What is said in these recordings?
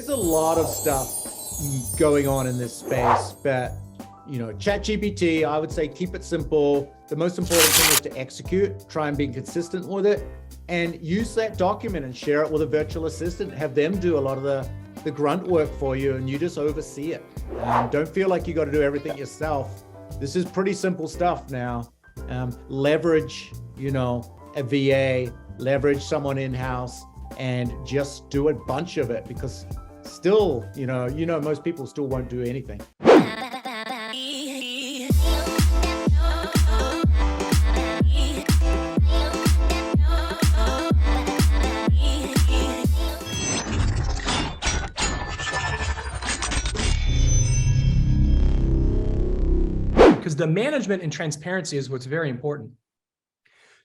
there's a lot of stuff going on in this space, but Chat GPT, I would say keep it simple. The most important thing is to execute, try and be consistent with it, and use that document and share it with a virtual assistant. Have them do a lot of the grunt work for you, and you just oversee it. Don't feel like you got to do everything yourself. This is pretty simple stuff now. Leverage, a VA, leverage someone in-house, and just do a bunch of it, because still, most people still won't do anything. Because the management and transparency is what's very important.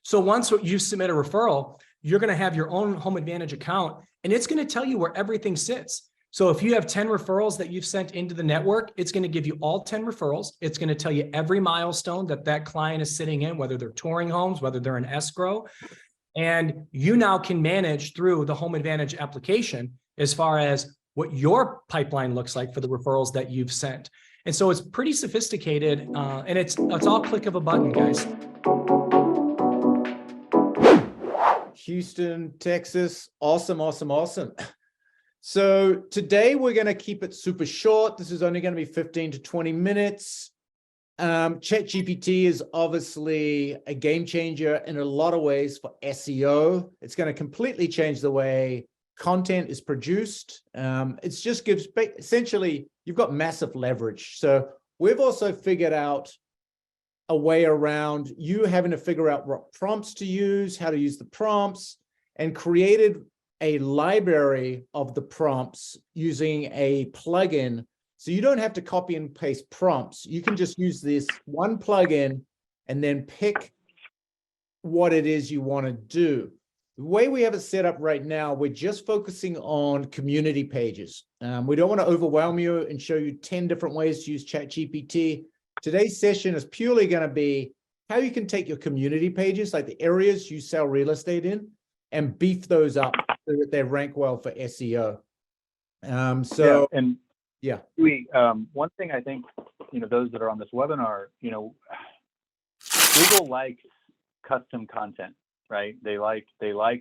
So once you submit a referral, you're going to have your own Home Advantage account, and it's going to tell you where everything sits. So if you have 10 referrals that you've sent into the network, it's going to give you all 10 referrals. It's going to tell you every milestone that client is sitting in, whether they're touring homes, whether they're in escrow. And you now can manage through the Home Advantage application as far as what your pipeline looks like for the referrals that you've sent. And so it's pretty sophisticated, and it's all click of a button, guys. Houston, Texas, awesome. So today we're going to keep it super short. This is only going to be 15 to 20 minutes. Chat GPT is obviously a game changer in a lot of ways for SEO. It's going to completely change the way content is produced. It just gives, essentially, you've got massive leverage. So we've also figured out a way around you having to figure out what prompts to use, how to use the prompts, and created a library of the prompts using a plugin. So you don't have to copy and paste prompts. You can just use this one plugin and then pick what it is you want to do. The way we have it set up right now, we're just focusing on community pages. We don't want to overwhelm you and show you 10 different ways to use Chat GPT. Today's session is purely going to be how you can take your community pages, like the areas you sell real estate in, and beef those up so that they rank well for SEO. One thing I think, those that are on this webinar, Google likes custom content, right? They like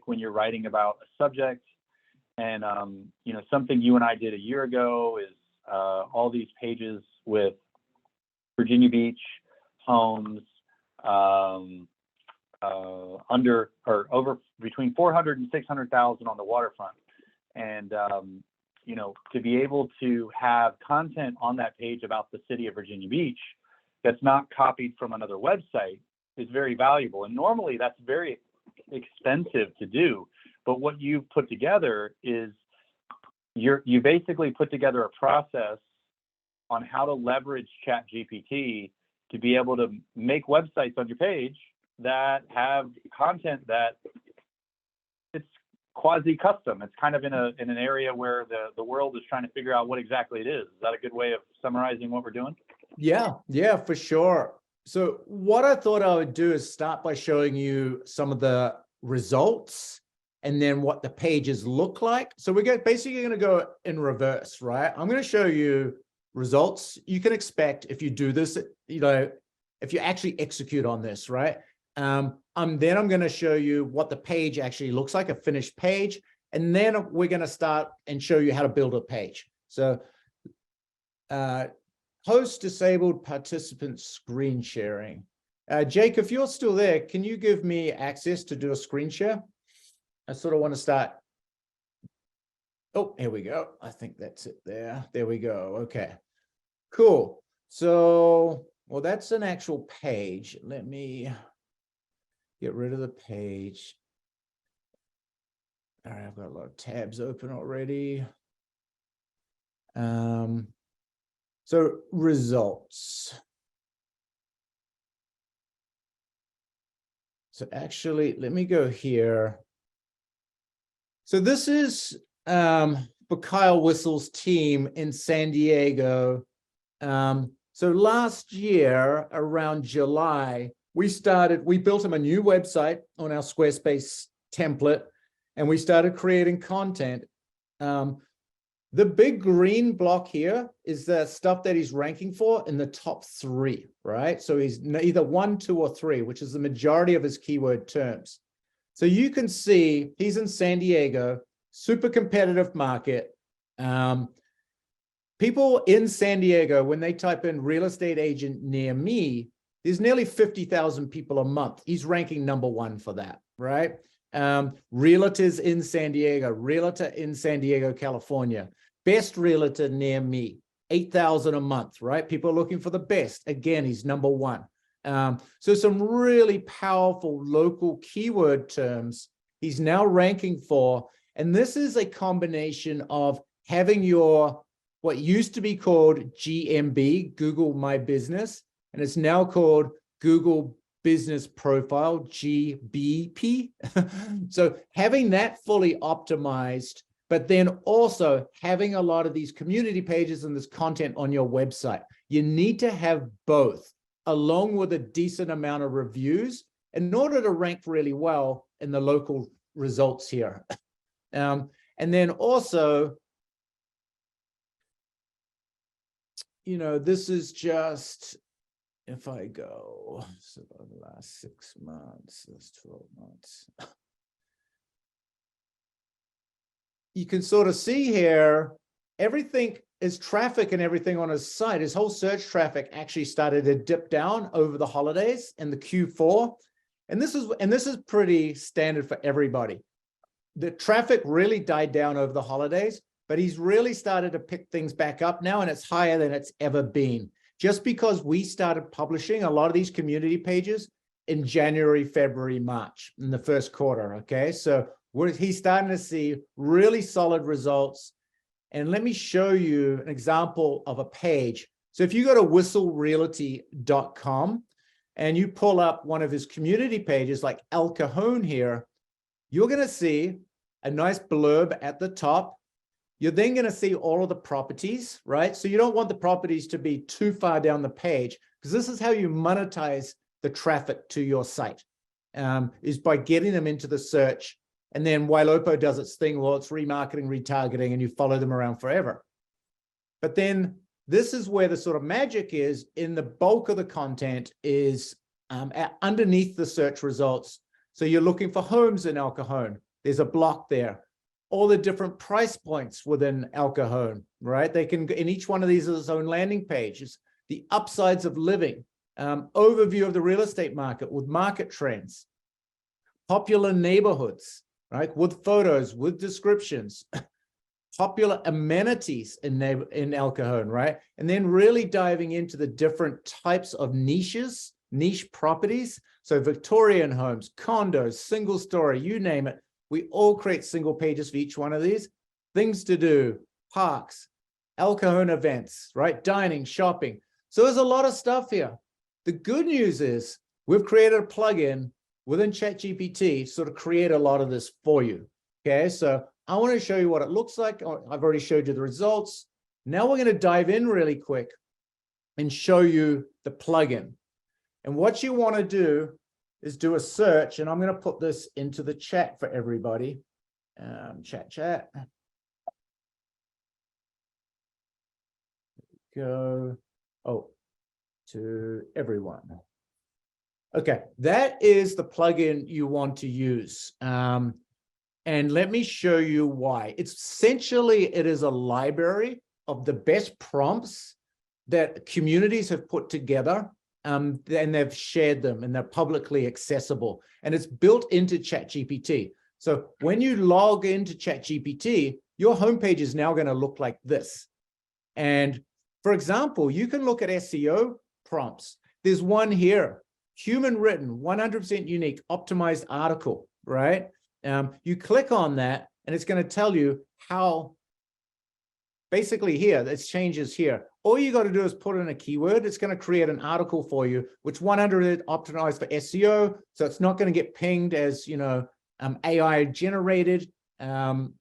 when you're writing about a subject, and something you and I did a year ago is all these pages with Virginia Beach homes under or over between 400 and 600,000 on the waterfront, and to be able to have content on that page about the city of Virginia Beach that's not copied from another website is very valuable. And normally that's very expensive to do, but what you've put together is you basically put together a process on how to leverage Chat GPT to be able to make websites on your page that have content that it's quasi-custom. It's kind of in an area where the world is trying to figure out what exactly it is. Is that a good way of summarizing what we're doing? Yeah, for sure. So what I thought I would do is start by showing you some of the results and then what the pages look like. So we're basically going to go in reverse, right? I'm going to show you results you can expect if you do this, if you actually execute on this, right? Then I'm going to show you what the page actually looks like, a finished page, and then we're going to start and show you how to build a page. So host disabled participant screen sharing. Jake, if you're still there, can you give me access to do a screen share? I sort of want to start. Oh, here we go. I think that's it there. There we go. Okay, cool. So, well, that's an actual page. Let me get rid of the page. All right, I've got a lot of tabs open already. So results. So actually, let me go here. So this is for Kyle Whistle's team in San Diego. So last year, around July, we built him a new website on our Squarespace template, and we started creating content. The big green block here is the stuff that he's ranking for in the top 3, right? So he's either 1, 2, or 3, which is the majority of his keyword terms. So you can see he's in San Diego, super competitive market. People in San Diego, when they type in real estate agent near me, there's nearly 50,000 people a month. He's ranking number 1 for that, right? Realtors in San Diego, realtor in San Diego, California, best realtor near me, 8,000 a month, right? People are looking for the best. Again, he's number 1. So some really powerful local keyword terms he's now ranking for. And this is a combination of having your, what used to be called GMB, Google My Business, and it's now called Google Business Profile, GBP. So having that fully optimized, but then also having a lot of these community pages and this content on your website. You need to have both, along with a decent amount of reviews in order to rank really well in the local results here. And then also, you know, this is just, if I go, so the last 6 months, that's 12 months. You can sort of see here, everything is traffic and everything on his site. His whole search traffic actually started to dip down over the holidays in the Q4. And this is pretty standard for everybody. The traffic really died down over the holidays, but he's really started to pick things back up now, and it's higher than it's ever been. Just because we started publishing a lot of these community pages in January, February, March, in the first quarter, okay? So he's starting to see really solid results. And let me show you an example of a page. So if you go to whistlerealty.com and you pull up one of his community pages like El Cajon here, you're going to see a nice blurb at the top. You're then going to see all of the properties, right? So you don't want the properties to be too far down the page, because this is how you monetize the traffic to your site, is by getting them into the search. And then Ylopo does its thing, well, it's remarketing, retargeting, and you follow them around forever. But then this is where the sort of magic is in the bulk of the content is underneath the search results. So you're looking for homes in El Cajon. There's a block there. All the different price points within El Cajon, right? They can, in each one of these is its own landing pages, the upsides of living, overview of the real estate market with market trends, popular neighborhoods, right? With photos, with descriptions, popular amenities in El Cajon, right? And then really diving into the different types of niches, niche properties. So Victorian homes, condos, single story, you name it. We all create single pages for each one of these. Things to do, parks, El Cajon events, right? Dining, shopping. So there's a lot of stuff here. The good news is we've created a plugin within ChatGPT to sort of create a lot of this for you. Okay, so I want to show you what it looks like. I've already showed you the results. Now we're going to dive in really quick and show you the plugin. And what you want to do is do a search, and I'm going to put this into the chat for everybody. Chat. Go. Oh, to everyone. Okay, that is the plugin you want to use. And let me show you why. It's essentially, it is a library of the best prompts that communities have put together, and they've shared them, and they're publicly accessible. And it's built into ChatGPT. So when you log into ChatGPT, your homepage is now going to look like this. And for example, you can look at SEO prompts. There's one here, human written, 100% unique, optimized article, right? You click on that and it's going to tell you how, basically here, it changes here. All you got to do is put in a keyword. It's going to create an article for you, which 100 optimized for SEO. So it's not going to get pinged as, you know, AI generated. And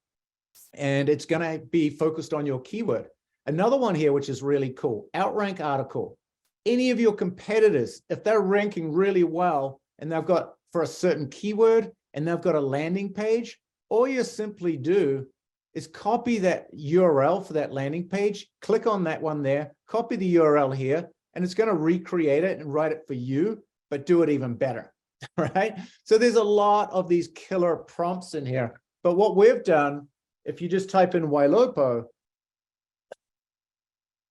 it's going to be focused on your keyword. Another one here, which is really cool, outrank article. Any of your competitors, if they're ranking really well and they've got for a certain keyword and they've got a landing page, all you simply do is copy that URL for that landing page, click on that one there, copy the URL here, and it's going to recreate it and write it for you, but do it even better, right? So there's a lot of these killer prompts in here. But what we've done, if you just type in Wailopo,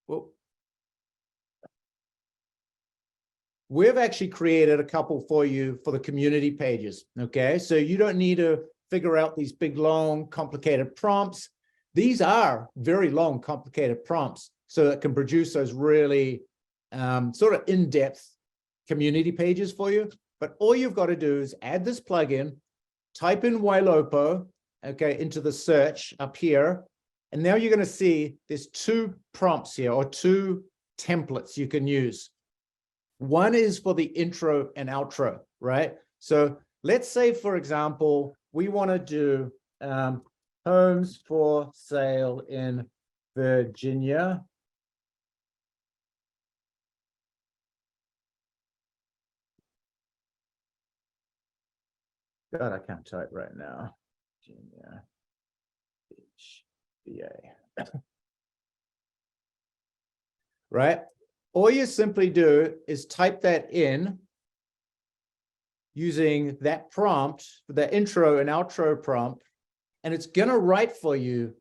well, we've actually created a couple for you for the community pages, okay? So you don't need to figure out these big, long, complicated prompts. These are very long, complicated prompts, so it can produce those really sort of in-depth community pages for you. But all you've got to do is add this plugin, type in Wailopo, okay, into the search up here, and now you're going to see there's two prompts here, or two templates you can use. One is for the intro and outro, right? So let's say, for example, we want to do homes for sale in Virginia. God, I can't type right now. Virginia Beach, VA. Right? All you simply do is type that in using that prompt, the intro and outro prompt, and it's going to write for you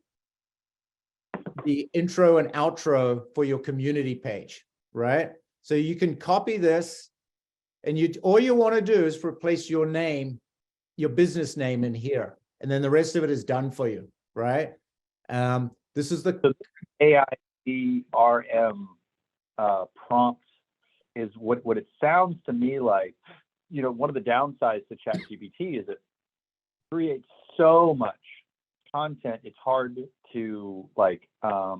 the intro and outro for your community page, right? So you can copy this, and all you want to do is replace your name, your business name in here, and then the rest of it is done for you, right? This is the AIDRM prompt is what it sounds to me like. You know, one of the downsides to Chat GPT is it creates so much content, it's hard to like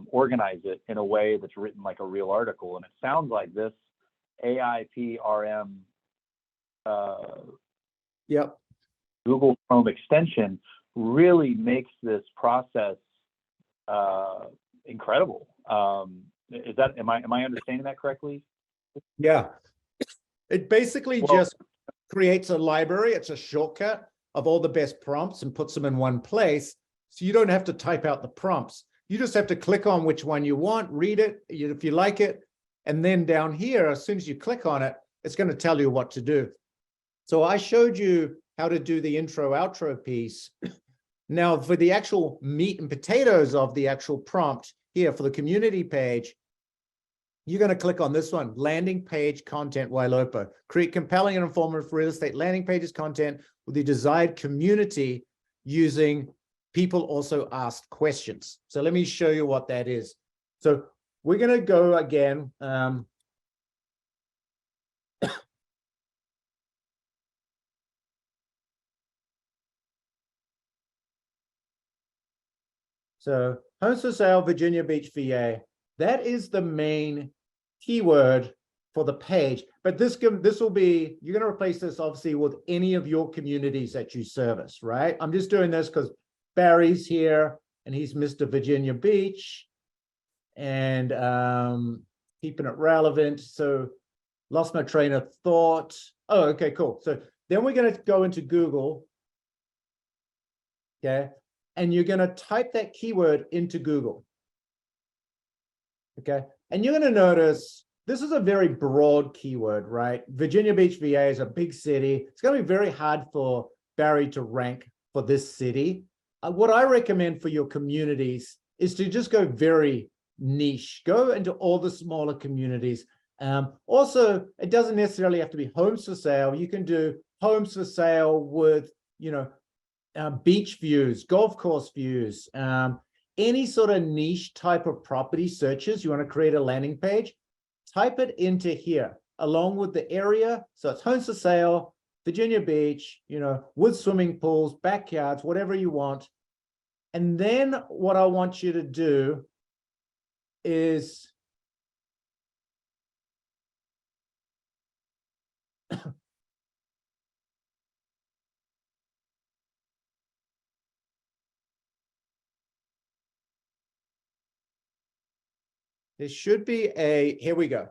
organize it in a way that's written like a real article. And it sounds like this AIPRM yep. Google Chrome extension really makes this process incredible. Is that, am I understanding that correctly? Yeah. It basically just creates a library. It's a shortcut of all the best prompts and puts them in one place. So you don't have to type out the prompts. You just have to click on which one you want, read it if you like it. And then down here, as soon as you click on it, it's going to tell you what to do. So I showed you how to do the intro outro piece. Now for the actual meat and potatoes of the actual prompt here for the community page, you're going to click on this one, landing page content Wailopo. Create compelling and informative real estate landing pages content with the desired community using people also asked questions. So let me show you what that is. So we're going to go again. So homes for sale, Virginia Beach, VA. That is the main keyword for the page. But this will be, you're going to replace this obviously with any of your communities that you service, right? I'm just doing this because Barry's here and he's Mr. Virginia Beach and keeping it relevant. So lost my train of thought. Oh, okay, cool. So then we're going to go into Google. Okay. And you're going to type that keyword into Google. Okay. And you're going to notice this is a very broad keyword, right? Virginia Beach, VA is a big city. It's going to be very hard for Barry to rank for this city. What I recommend for your communities is to just go very niche. Go into all the smaller communities. Also, it doesn't necessarily have to be homes for sale. You can do homes for sale with, you know, beach views, golf course views, any sort of niche type of property searches. You want to create a landing page, type it into here along with the area. So it's homes for sale, Virginia Beach, you know, with swimming pools, backyards, whatever you want. And then what I want you to do is there should be here we go.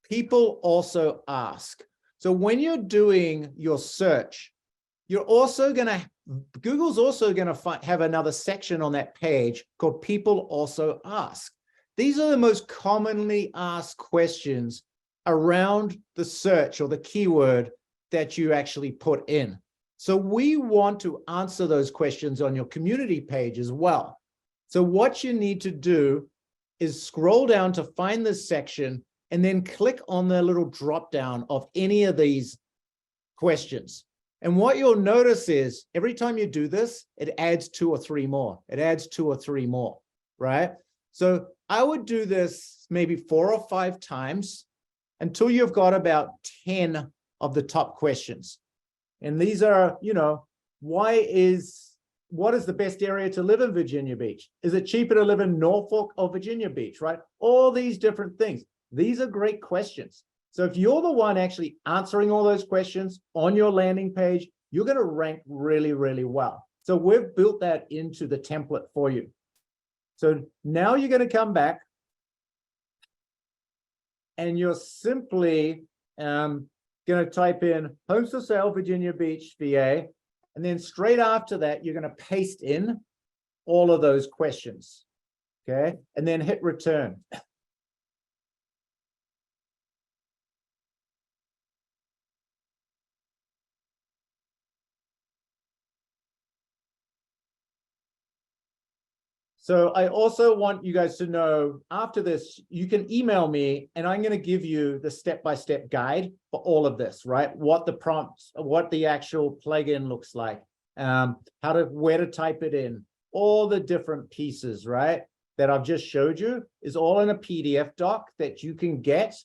People also ask. So when you're doing your search, you're also going to, Google's also going to have another section on that page called People Also Ask. These are the most commonly asked questions around the search or the keyword that you actually put in. So we want to answer those questions on your community page as well. So what you need to do is scroll down to find this section and then click on the little drop down of any of these questions. And what you'll notice is every time you do this, it adds 2 or 3 more. It adds 2 or 3 more, right? So I would do this maybe 4 or 5 times until you've got about 10 of the top questions. And these are, you know, what is the best area to live in Virginia Beach? Is it cheaper to live in Norfolk or Virginia Beach, right? All these different things. These are great questions. So if you're the one actually answering all those questions on your landing page, you're going to rank really, really well. So we've built that into the template for you. So now you're going to come back and you're simply going to type in homes for sale, Virginia Beach, VA. And then straight after that, you're going to paste in all of those questions. Okay. And then hit return. So I also want you guys to know after this, you can email me and I'm going to give you the step-by-step guide for all of this, right? What the prompts, what the actual plugin looks like, where to type it in, all the different pieces, right? That I've just showed you is all in a PDF doc that you can get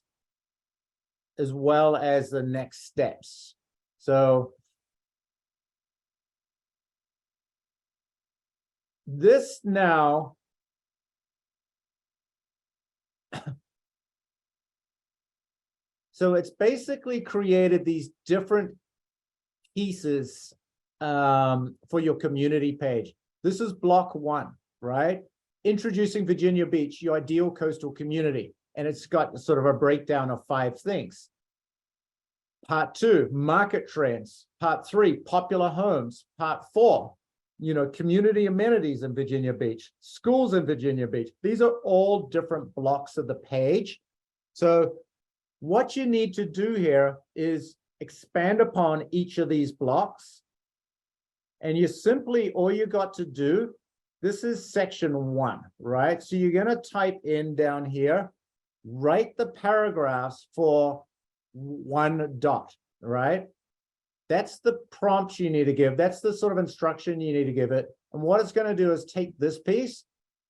as well as the next steps. So this now, so it's basically created these different pieces for your community page. This is block 1, right? Introducing Virginia Beach, your ideal coastal community. And it's got sort of a breakdown of 5 things. Part 2, market trends. Part 3, popular homes. Part 4, you know, community amenities in Virginia Beach, schools in Virginia Beach. These are all different blocks of the page. So what you need to do here is expand upon each of these blocks. And you simply, all you got to do, this is section 1, right? So you're going to type in down here, write the paragraphs for 1 dot, right? That's the prompt you need to give. That's the sort of instruction you need to give it. And what it's going to do is take this piece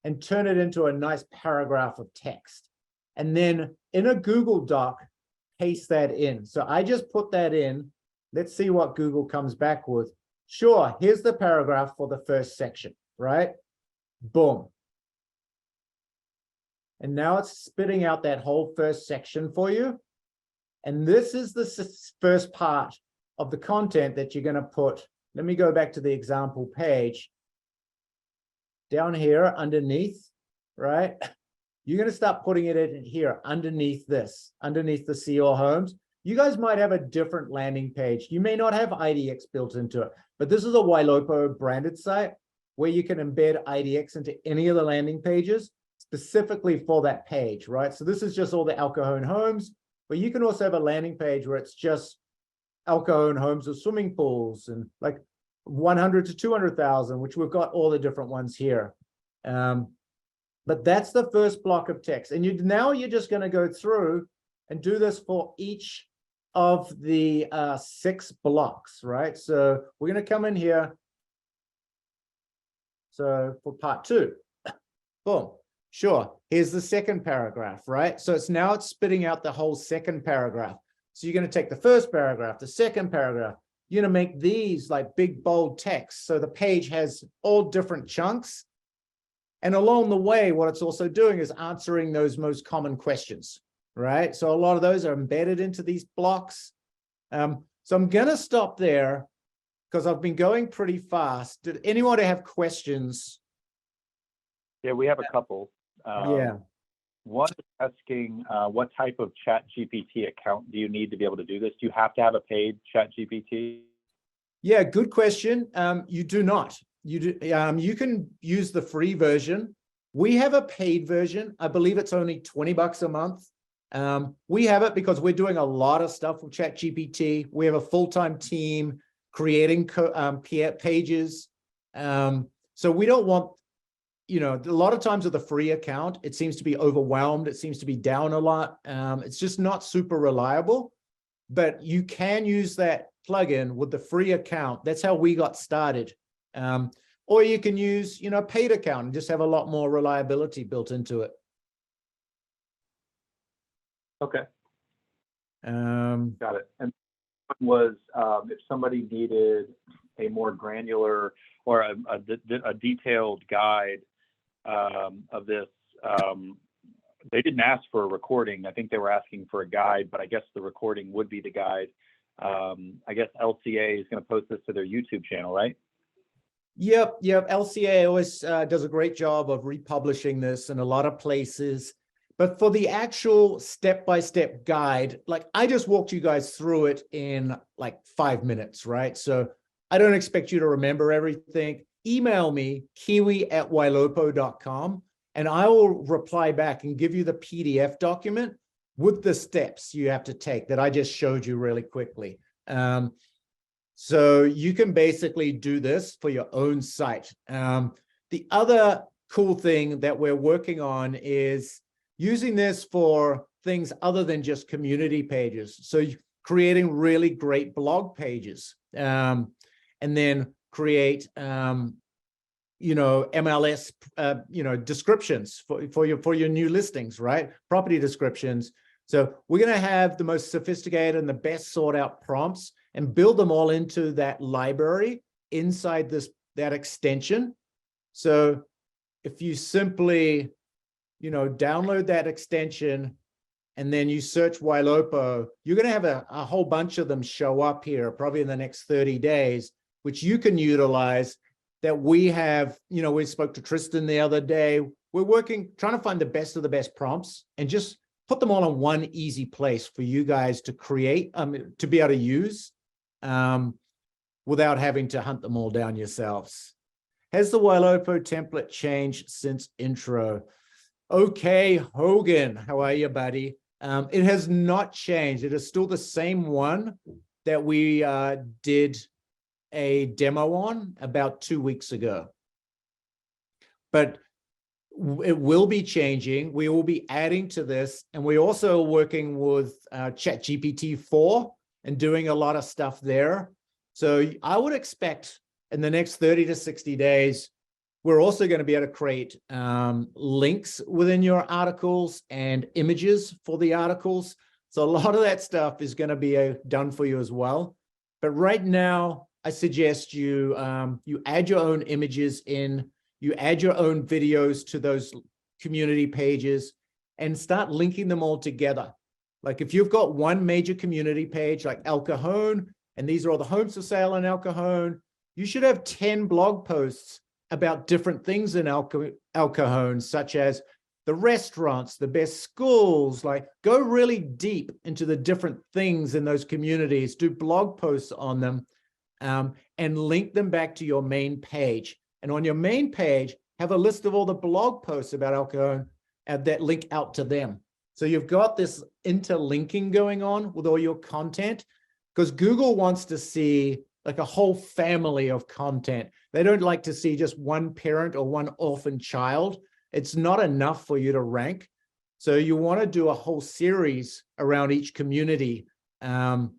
and turn it into a nice paragraph of text. And then in a Google Doc, paste that in. So I just put that in. Let's see what Google comes back with. Sure, here's the paragraph for the first section, right? Boom. And now it's spitting out that whole first section for you. And this is the first part of the content that you're going to put. Let me go back to the example page. Down here underneath, right? You're going to start putting it in here underneath this, underneath the See All Homes. You guys might have a different landing page. You may not have IDX built into it, but this is a Wailopo branded site where you can embed IDX into any of the landing pages specifically for that page, right? So this is just all the El Cajon homes, but you can also have a landing page where it's just El Cajon homes with swimming pools and like 100 to 200,000, which we've got all the different ones here. But that's the first block of text. And now you're just going to go through and do this for each of the 6 blocks, right? So we're going to come in here. So for part 2, boom, sure. Here's the second paragraph, right? So it's spitting out the whole second paragraph. So you're going to take the first paragraph, the second paragraph, you're going to make these like big, bold text. So the page has all different chunks. And along the way, what it's also doing is answering those most common questions, right? So a lot of those are embedded into these blocks. So I'm going to stop there because I've been going pretty fast. Did anyone have questions? Yeah, we have a couple. Yeah. One is asking what type of Chat GPT account do you need to be able to do this? Do you have to have a paid Chat GPT? Yeah, good question. You do not. You do. You can use the free version. We have a paid version. I believe it's only $20 a month. We have it because we're doing a lot of stuff with Chat GPT. We have a full-time team creating pages. So we don't want, a lot of times with a free account, it seems to be overwhelmed. It seems to be down a lot. It's just not super reliable, but you can use that plugin with the free account. That's how we got started. Or you can use, a paid account and just have a lot more reliability built into it. Okay, Um, got it. And was if somebody needed a more granular or a detailed guide of this, they didn't ask for a recording. I think they were asking for a guide, but I guess the recording would be the guide. I guess LCA is going to post this to their YouTube channel, right? Yep. LCA always does a great job of republishing this in a lot of places. But for the actual step-by-step guide, like I just walked you guys through it in like 5 minutes, right? So I don't expect you to remember everything. Email me, kiwi@ylopo.com, and I will reply back and give you the PDF document with the steps you have to take that I just showed you really quickly. So you can basically do this for your own site. The other cool thing that we're working on is using this for things other than just community pages. So creating really great blog pages, and then create, MLS, descriptions for your new listings, right? Property descriptions. So we're going to have the most sophisticated and the best sort out prompts and build them all into that library inside that extension. So if you simply, download that extension and then you search Ylopo, you're going to have a whole bunch of them show up here probably in the next 30 days, which you can utilize. That we have, we spoke to Tristan the other day. We're trying to find the best of the best prompts and just put them all in one easy place for you guys to create, to be able to use, without having to hunt them all down yourselves. Has the Ylopo template changed since intro? Okay, Hogan, how are you, buddy? It has not changed. It is still the same one that we did a demo on about 2 weeks ago. But it will be changing. We will be adding to this. And we're also working with Chat GPT 4 and doing a lot of stuff there. So I would expect in the next 30 to 60 days, we're also going to be able to create links within your articles and images for the articles. So a lot of that stuff is going to be done for you as well. But right now, I suggest you you add your own images in, you add your own videos to those community pages and start linking them all together. Like if you've got one major community page like El Cajon, and these are all the homes for sale in El Cajon, you should have 10 blog posts about different things in El Cajon, such as the restaurants, the best schools, like go really deep into the different things in those communities, do blog posts on them, and link them back to your main page. And on your main page, have a list of all the blog posts about El Cajon that link out to them. So you've got this interlinking going on with all your content, because Google wants to see like a whole family of content. They don't like to see just one parent or one orphan child. It's not enough for you to rank. So you want to do a whole series around each community, and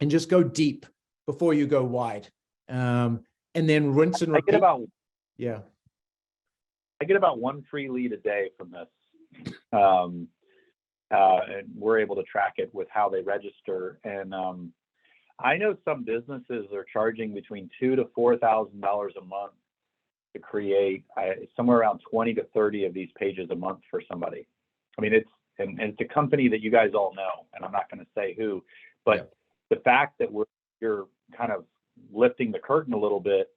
just go deep before you go wide, and then rinse and repeat. I get about one free lead a day from this, and we're able to track it with how they register. And I know some businesses are charging between $2,000 to $4,000 a month to create somewhere around 20 to 30 of these pages a month for somebody. I mean, it's a company that you guys all know, and I'm not going to say who, but the fact that you're kind of lifting the curtain a little bit,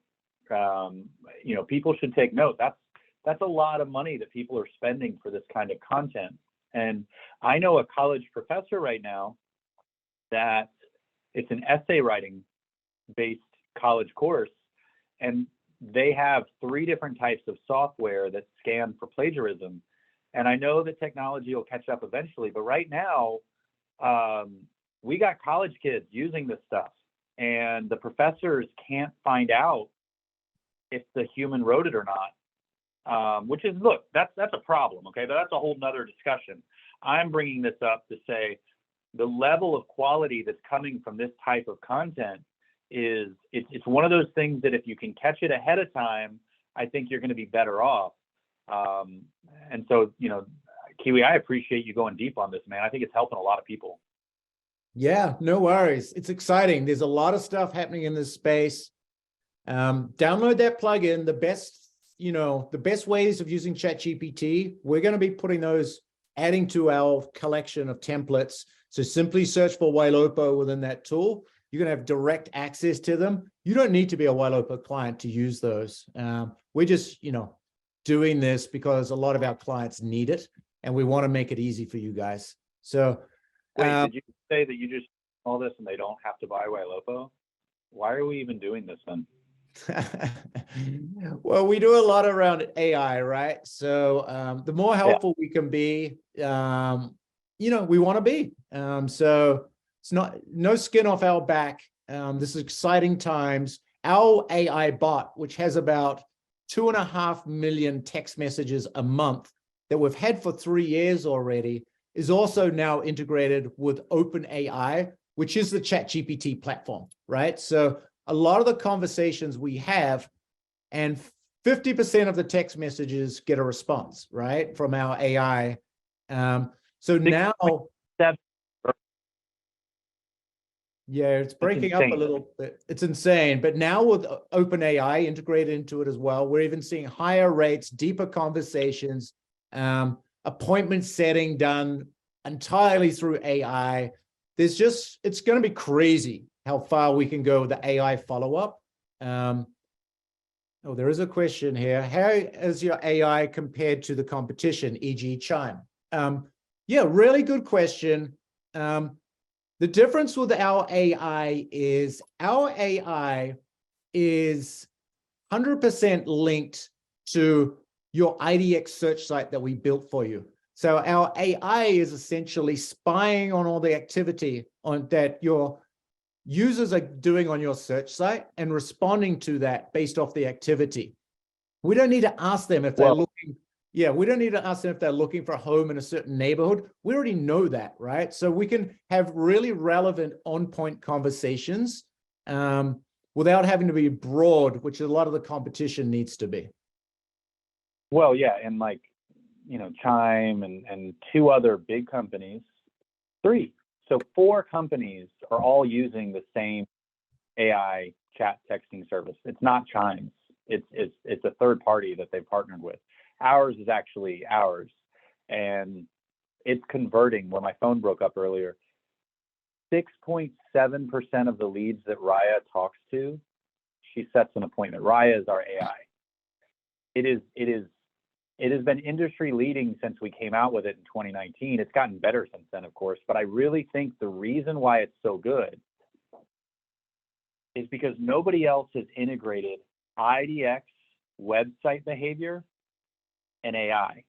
people should take note. That's a lot of money that people are spending for this kind of content. And I know a college professor right now that it's an essay writing based college course, and they have 3 different types of software that scan for plagiarism. And I know that technology will catch up eventually, but right now, we got college kids using this stuff, and the professors can't find out if the human wrote it or not, which is, look, that's a problem, okay? But that's a whole nother discussion. I'm bringing this up to say the level of quality that's coming from this type of content is, it's one of those things that if you can catch it ahead of time, I think you're going to be better off. And so, you know, Kiwi, I appreciate you going deep on this, man. I think it's helping a lot of people. Yeah, no worries. It's exciting. There's a lot of stuff happening in this space. Download that plugin. The best ways of using Chat GPT, we're going to be putting those, adding to our collection of templates. So simply search for Ylopo within that tool. You're going to have direct access to them. You don't need to be a Ylopo client to use those. We're just, doing this because a lot of our clients need it, and we want to make it easy for you guys. So, wait, did you say that you just all this and they don't have to buy Ylopo? Why are we even doing this then? Well, we do a lot around AI, right? So the more helpful we can be, we want to be. So it's no skin off our back. This is exciting times. Our AI bot, which has about 2.5 million text messages a month that we've had for 3 years already, is also now integrated with OpenAI, which is the Chat GPT platform, right? So a lot of the conversations we have, and 50% of the text messages get a response, right, from our AI. So now, yeah, it's breaking up a little bit. It's insane. But now with OpenAI integrated into it as well, we're even seeing higher rates, deeper conversations, appointment setting done entirely through AI. It's going to be crazy how far we can go with the AI follow-up. There is a question here. How is your AI compared to the competition, e.g. Chime? Yeah, really good question. The difference with our AI is 100% linked to your IDX search site that we built for you. So our AI is essentially spying on all the activity that your users are doing on your search site and responding to that based off the activity. We don't need to ask them if they're looking. Yeah, we don't need to ask them if they're looking for a home in a certain neighborhood. We already know that, right? So we can have really relevant on-point conversations without having to be broad, which a lot of the competition needs to be. Well, yeah, and Chime and 2 other big companies, 3. So 4 companies are all using the same AI chat texting service. It's not Chime's. It's a third party that they've partnered with. Ours is actually ours, and it's converting. When my phone broke up earlier, 6.7% of the leads that Raya talks to, she sets an appointment. Raya is our AI. It has been industry leading since we came out with it in 2019. It's gotten better since then, of course, but I really think the reason why it's so good is because nobody else has integrated IDX, website behavior, and AI,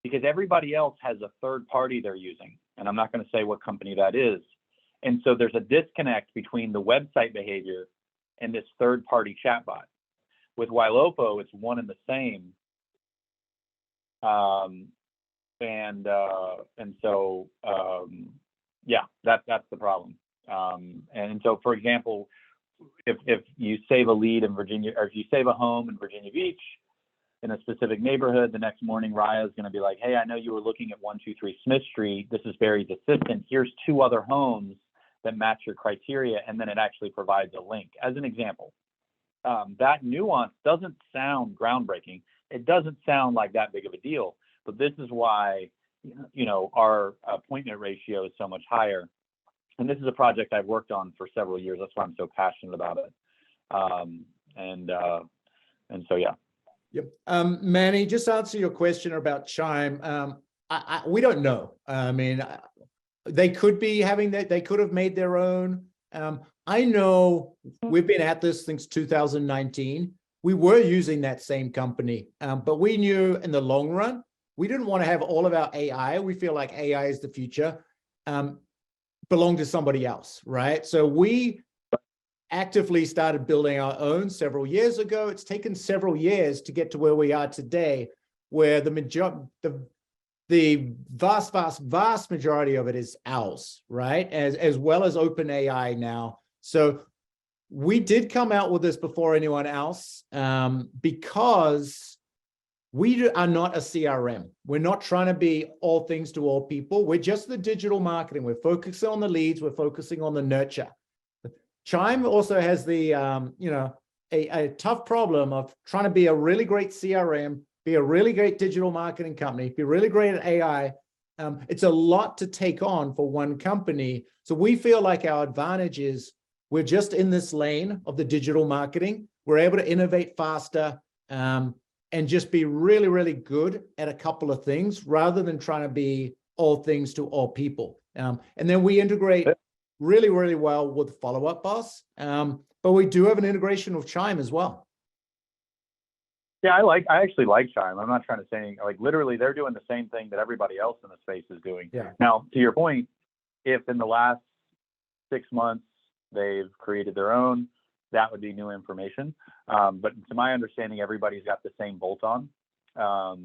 because everybody else has a third party they're using, and I'm not going to say what company that is. And so there's a disconnect between the website behavior and this third party chatbot. With Ylopo, it's one and the same. Yeah, that's the problem. And so, for example, if you save a lead in Virginia, or if you save a home in Virginia Beach in a specific neighborhood, the next morning Raya is going to be like, hey, I know you were looking at 123 Smith Street. This is Barry's assistant. Here's 2 other homes that match your criteria, and then it actually provides a link as an example. That nuance doesn't sound groundbreaking. It doesn't sound like that big of a deal, but this is why, our appointment ratio is so much higher. And this is a project I've worked on for several years. That's why I'm so passionate about it. And so, yeah. Yep. Manny, just answer your question about Chime. We don't know. I mean, they could be having that. They could have made their own. I know we've been at this since 2019. We were using that same company, but we knew in the long run, we didn't want to have all of our AI. We feel like AI is the future, belong to somebody else, right? So we actively started building our own several years ago. It's taken several years to get to where we are today, where the vast majority of it is ours, right? As well as OpenAI now. So we did come out with this before anyone else, because we are not a CRM. We're not trying to be all things to all people. We're just the digital marketing. We're focusing on the leads. We're focusing on the nurture. Chime also has the, a tough problem of trying to be a really great CRM, be a really great digital marketing company, be really great at AI. It's a lot to take on for one company. So we feel like our advantage is we're just in this lane of the digital marketing. We're able to innovate faster, and just be really, really good at a couple of things rather than trying to be all things to all people. And then we integrate really, really well with Follow Up Boss. But we do have an integration with Chime as well. Yeah, I actually like Chime. I'm not trying to say, like, literally they're doing the same thing that everybody else in the space is doing. Yeah. Now, to your point, if in the last 6 months they've created their own, that would be new information. But to my understanding, everybody's got the same bolt-on. But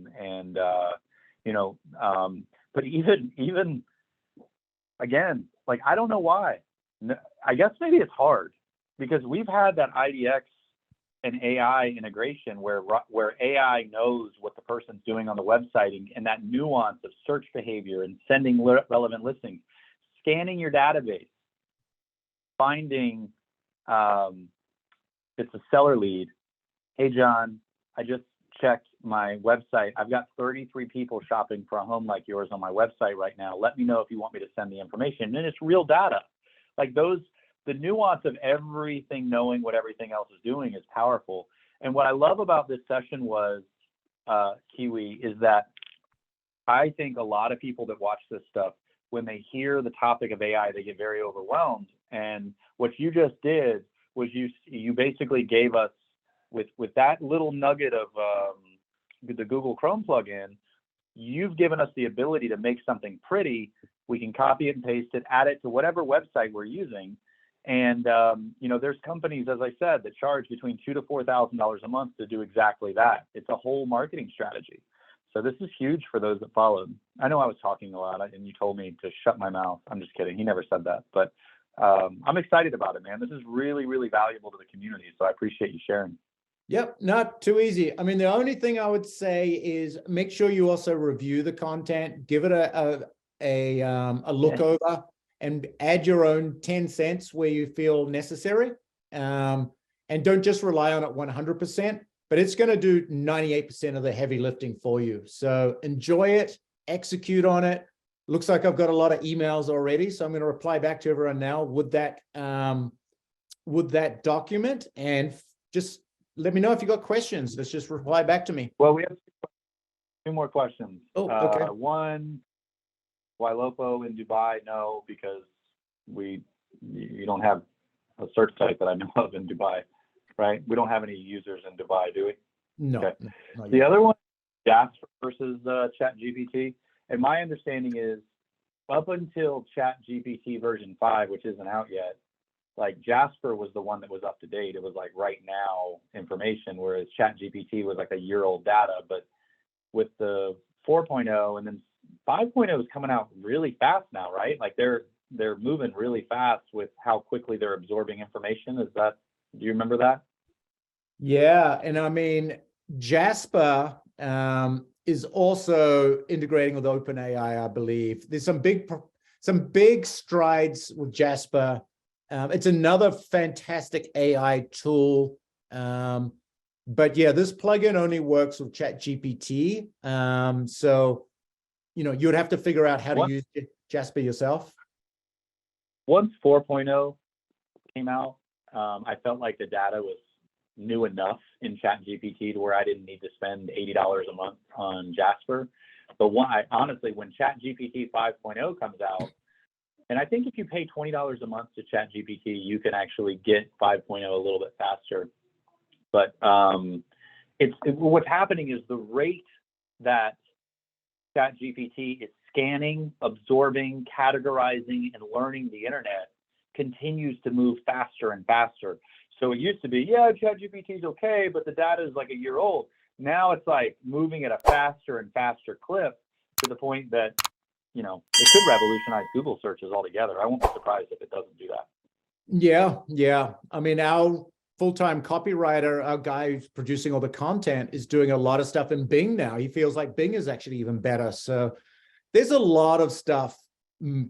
even again, like, I don't know why. I guess maybe it's hard because we've had that IDX and AI integration where AI knows what the person's doing on the website, and that nuance of search behavior and sending relevant listings, scanning your database, finding it's a seller lead. Hey, John, I just checked my website. I've got 33 people shopping for a home like yours on my website right now. Let me know if you want me to send the information. And it's real data. Like the nuance of everything, knowing what everything else is doing is powerful. And what I love about this session was, Kiwi, is that I think a lot of people that watch this stuff, when they hear the topic of AI, they get very overwhelmed. And what you just did was you basically gave us, with that little nugget of the Google Chrome plugin, you've given us the ability to make something pretty. We can copy it and paste it, add it to whatever website we're using. And, there's companies, as I said, that charge between $2,000 to $4,000 a month to do exactly that. It's a whole marketing strategy. So this is huge for those that followed. I know I was talking a lot and you told me to shut my mouth. I'm just kidding. He never said that, but I'm excited about it, man. This is really, really valuable to the community. So I appreciate you sharing. Yep, not too easy. I mean, the only thing I would say is make sure you also review the content, give it a look over, and add your own 10 cents where you feel necessary. And don't just rely on it 100%, but it's going to do 98% of the heavy lifting for you. So enjoy it, execute on it. Looks like I've got a lot of emails already, so I'm going to reply back to everyone now with that document, and just let me know if you got questions. Let's just reply back to me. Well, we have 2 more questions. Oh, okay. One, why Lopo in Dubai? No, because you don't have a search site that I know of in Dubai, right? We don't have any users in Dubai, do we? No. Okay. Not The yet. other one, Jasper versus Chat GPT. And my understanding is up until Chat GPT version 5, which isn't out yet, like Jasper was the one that was up to date. It was like right now information, whereas Chat GPT was like a year-old data. But with the 4.0 and then 5.0 is coming out really fast now, right? Like they're moving really fast with how quickly they're absorbing information. Do you remember that? Yeah, and I mean, Jasper is also integrating with OpenAI, I believe. There's some big strides with Jasper. It's another fantastic AI tool. But yeah, this plugin only works with Chat GPT. So, you'd have to figure out how to use Jasper yourself. Once 4.0 came out, I felt like the data was new enough in Chat GPT to where I didn't need to spend $80 a month on Jasper. But honestly, when Chat GPT 5.0 comes out, And I think if you pay $20 a month to Chat GPT, you can actually get 5.0 a little bit faster. But what's happening is the rate that Chat GPT is scanning, absorbing, categorizing, and learning the internet continues to move faster and faster. So it used to be, yeah, Chat GPT is okay, but the data is like a year old. Now it's like moving at a faster and faster clip to the point that, you know, it could revolutionize Google searches altogether. I won't be surprised if it doesn't do that. Yeah. I mean, our full-time copywriter, our guy who's producing all the content, is doing a lot of stuff in Bing now. He feels like Bing is actually even better. So there's a lot of stuff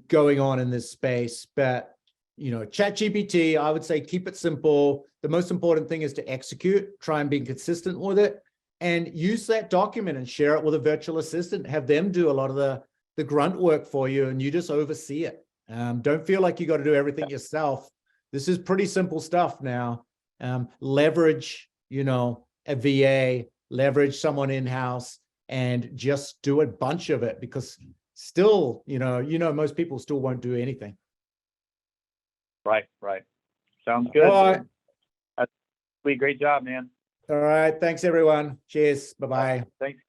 going on in this space, but you know, Chat GPT, I would say keep it simple. The most important thing is to execute, try and be consistent with it, and use that document and share it with a virtual assistant. Have them do a lot of the grunt work for you, and you just oversee it. Don't feel like you got to do everything yourself. This is pretty simple stuff now. Leverage, you know, a VA, leverage someone in-house, and just do a bunch of it, because still, you know, most people still won't do anything. Right. Sounds good. All right. That's sweet. Great job, man. All right. Thanks, everyone. Cheers. Bye-bye. Thanks.